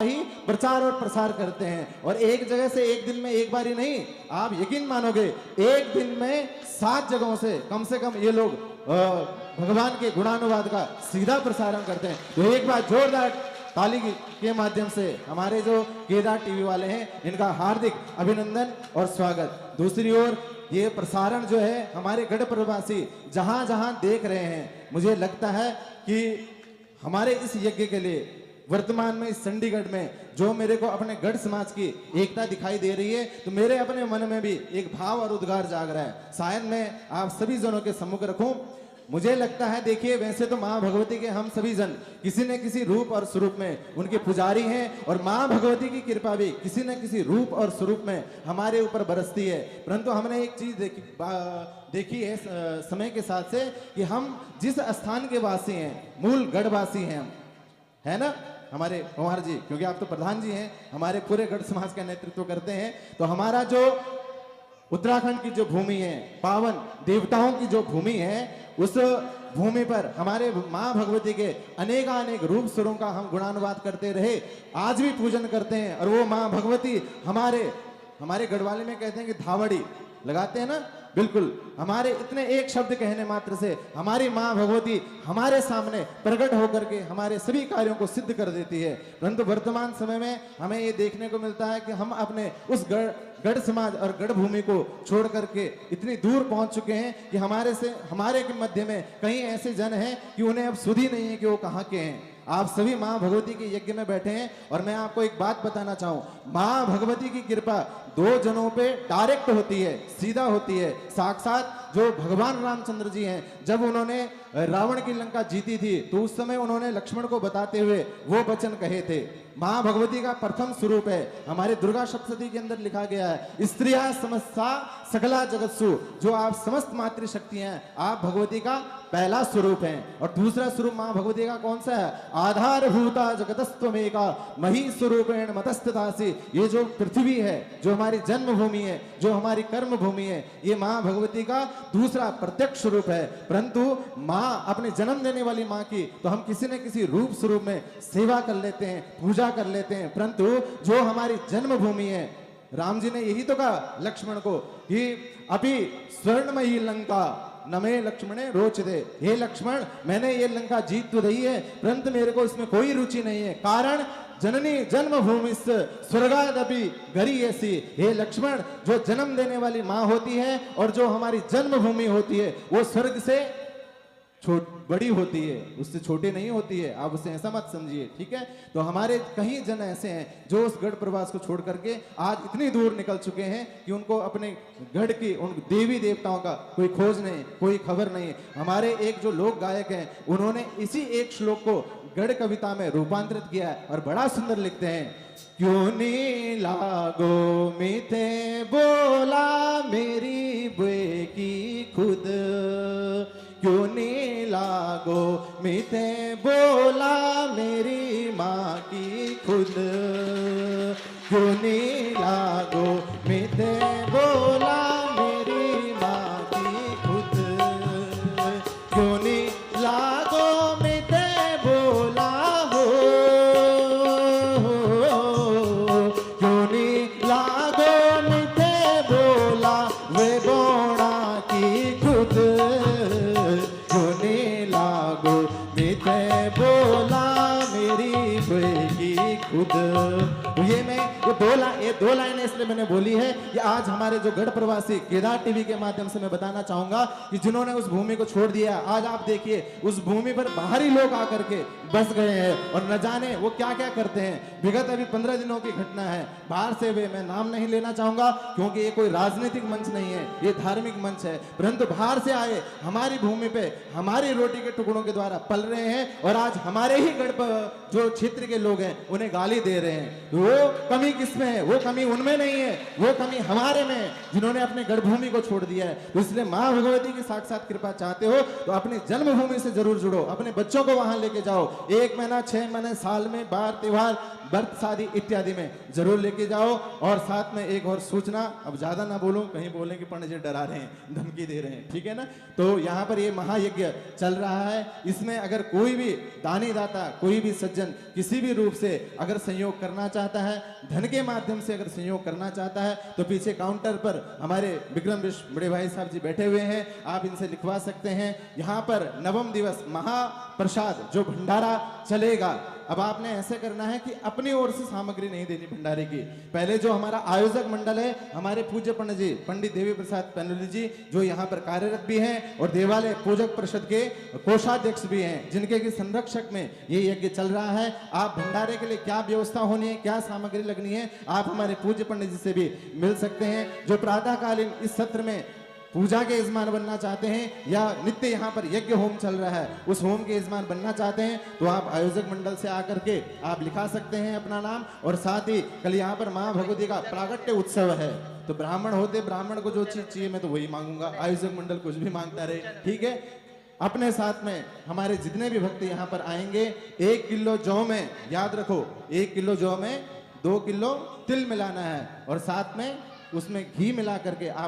ही प्रचार और प्रसार करते हैं। और एक जगह से एक दिन में एक बारी नहीं, आप यकीन मानोगे एक दिन में 7 जगहों से कम ये लोग भगवान के गुणानुवाद का सीधा प्रसारण करते हैं। तो एक बार जोरदार ताली के माध्यम से हमारे जो केदार टीवी वाले हैं इनका हार्दिक अभिनंदन और स्वागत। दूसरी ओर ये प्रसारण जो है हमारे गढ़ प्रवासी जहां जहां देख रहे हैं, मुझे लगता है कि हमारे इस यज्ञ के लिए वर्तमान में इस चंडीगढ़ में जो मेरे को अपने गढ़ समाज की एकता दिखाई दे रही है, तो मेरे अपने मन में भी एक भाव और उद्गार जाग रहा है। शायद मैं आप सभी जनों के सम्मुख रखूं। मुझे लगता है, देखिए, वैसे तो माँ भगवती के हम सभी जन किसी न किसी रूप और स्वरूप में उनके पुजारी हैं, और माँ भगवती की कृपा भी किसी न किसी रूप और स्वरूप में हमारे ऊपर बरसती है। परंतु हमने एक चीज देखी है समय के साथ से कि हम जिस स्थान के वासी हैं, मूल गढ़वासी हैं हम, है ना हमारे कुमार जी, क्योंकि आप तो प्रधान जी हैं, हमारे पूरे गढ़ समाज का नेतृत्व करते हैं। तो हमारा जो उत्तराखंड की जो भूमि है, पावन देवताओं की जो भूमि है, उस भूमि पर हमारे माँ भगवती के अनेक रूप स्वरों का हम गुणानुवाद करते रहे, आज भी पूजन करते हैं। और वो माँ भगवती हमारे गढ़वाले में कहते हैं कि धावड़ी लगाते हैं ना, बिल्कुल हमारे इतने एक शब्द कहने मात्र से हमारी माँ भगवती हमारे सामने प्रकट होकर के हमारे सभी कार्यों को सिद्ध कर देती है। परंतु वर्तमान समय में हमें ये देखने को मिलता है कि हम अपने उस गढ़ समाज और गढ़ भूमि को छोड़ करके इतनी दूर पहुंच चुके हैं कि हमारे के मध्य में कई ऐसे जन हैं कि उन्हें अब सुध ही नहीं है कि वो कहाँ के हैं। आप सभी माँ भगवती के यज्ञ में बैठे हैं, और मैं आपको एक बात बताना चाहूं, माँ भगवती की कृपा 2 जनों पे डायरेक्ट होती है, सीधा होती है। साक्षात जो भगवान रामचंद्र जी हैं, जब उन्होंने रावण की लंका जीती थी, तो उस समय उन्होंने लक्ष्मण को बताते हुए वो वचन कहे थे। माँ भगवती का प्रथम स्वरूप है, हमारे दुर्गा सप्तशती के अंदर लिखा गया है, स्त्रिया समस्ता सकला जगत्सु, जो आप समस्त मातृशक्ति हैं, आप भगवती का पहला स्वरूप है। और दूसरा स्वरूप माँ भगवती का कौन सा है? आधार भूता जगतस्त्वमेका मही स्वरूपेण मतस्तथासि। ये जो पृथ्वी है, जो हमारी जन्मभूमि है, जो हमारी कर्म भूमि है, ये माँ भगवती का दूसरा प्रत्यक्ष स्वरूप है। परंतु माँ अपने जन्म देने वाली माँ की तो हम किसी न किसी रूप स्वरूप में सेवा कर लेते हैं, पूजा कर लेते हैं। परंतु जो हमारी जन्मभूमि है, राम जी ने यही तो कहा लक्ष्मण को कि अभी स्वर्णमयी लंका नमे लक्ष्मणे रोच दे। हे लक्ष्मण, मैंने ये लंका जीत तो रही है, परंतु मेरे को इसमें कोई रुचि नहीं है। कारण जननी जन्मभूमि स्वर्गादपि गरी ऐसी। हे लक्ष्मण, जो जन्म देने वाली माँ होती है और जो हमारी जन्मभूमि होती है, वो स्वर्ग से बड़ी होती है, उससे छोटी नहीं होती है। आप उसे ऐसा मत समझिए, ठीक है। तो हमारे कई जन ऐसे हैं जो उस गढ़ प्रवास को छोड़ करके आज इतनी दूर निकल चुके हैं कि उनको अपने गढ़ की उन देवी देवताओं का कोई खोज नहीं, कोई खबर नहीं। हमारे एक जो लोक गायक हैं, उन्होंने इसी एक श्लोक को गढ़ कविता में रूपांतरित किया है और बड़ा सुंदर लिखते हैं। क्यों नी लागो मिथे बोला मेरी बुए की खुद, क्यों नी लागो मिथे बोला मेरी माँ की खुद, क्यों नी लागो मिथे बोला मेरी माँ की खुद, क्यों नी लागो मिथे बोला हो, क्यों नी लागो मिथे बोला वे बोना की खुद, बोला मेरी बेटी खुद। ये दो लाइनें इसलिए मैंने बोली है कि आज हमारे जो गढ़ प्रवासी केदार टीवी के माध्यम से मैं बताना चाहूंगा कि जिन्होंने उस भूमि को छोड़ दिया, आज आप देखिए उस भूमि पर बाहरी लोग आकर के बस गए हैं, और न जाने वो क्या क्या करते हैं। विगत अभी 15 दिनों की घटना है, बाहर से वे, मैं नाम नहीं लेना चाहूंगा क्योंकि ये कोई राजनीतिक मंच नहीं है, ये धार्मिक मंच है, परंतु बाहर से आए हमारी भूमि पे हमारी रोटी के टुकड़ों के द्वारा पल रहे हैं, और आज हमारे ही गढ़ जो क्षेत्र के लोग हैं उन्हें गाली दे रहे हैं। वो कमी किसमें है? वो कमी उनमें नहीं है, वो कमी हमारे में है, जिन्होंने अपने गढ़ भूमि को छोड़ दिया है। तो इसलिए माँ भगवती की साक्षात कृपा चाहते हो तो अपनी जन्मभूमि से जरूर जुड़ो, अपने बच्चों को वहां लेके जाओ। 1 महीना, 6 महीने, साल में बार त्योहार व्रत शादी इत्यादि में जरूर लेके जाओ। और साथ में एक और सूचना, अब ज्यादा ना बोलूं, कहीं बोले कि पंडित जी डरा रहे हैं, धमकी दे रहे हैं, ठीक है ना। तो यहाँ पर ये महायज्ञ चल रहा है, इसमें अगर कोई भी दानी दाता, कोई भी सज्जन किसी भी रूप से अगर सहयोग करना चाहता है, धन के माध्यम से अगर सहयोग करना चाहता है, तो पीछे काउंटर पर हमारे विक्रम विश्व बड़े भाई साहब जी बैठे हुए हैं, आप इनसे लिखवा सकते हैं। यहाँ पर नवम दिवस महाप्रसाद जो भंडारा चलेगा, अब आपने ऐसे करना है कि अपनी ओर से सामग्री नहीं देनी भंडारे की। पहले जो हमारा आयोजक मंडल है, हमारे पूज्य पंडित जी पंडित देवी प्रसाद पैनुली जी, जो यहाँ पर कार्यरत भी हैं और देवालय पूजक परिषद के कोषाध्यक्ष भी हैं, जिनके की संरक्षक में ये यज्ञ चल रहा है। आप भंडारे के लिए क्या व्यवस्था होनी है, क्या सामग्री लगनी है, आप हमारे पूज्य पंडित जी से भी मिल सकते हैं। जो प्रातःकालीन इस सत्र में पूजा के यजमान बनना चाहते हैं या नित्य यहाँ पर यज्ञ होम चल रहा है उस होम के यजमान बनना चाहते हैं, तो आप आयोजक मंडल से आकर के आप लिखा सकते हैं अपना नाम। और साथ ही कल यहाँ पर माँ भगवती का प्रागट्य उत्सव है, तो ब्राह्मण होते, ब्राह्मण को जो चीज चाहिए मैं तो वही मांगूंगा, आयोजक मंडल कुछ भी मांगता रहे, ठीक है। अपने साथ में हमारे जितने भी भक्त यहाँ पर आएंगे, 1 किलो जौ में, याद रखो 1 किलो जौ में 2 किलो तिल मिलाना है, और साथ में उसमें घी मिला करके आप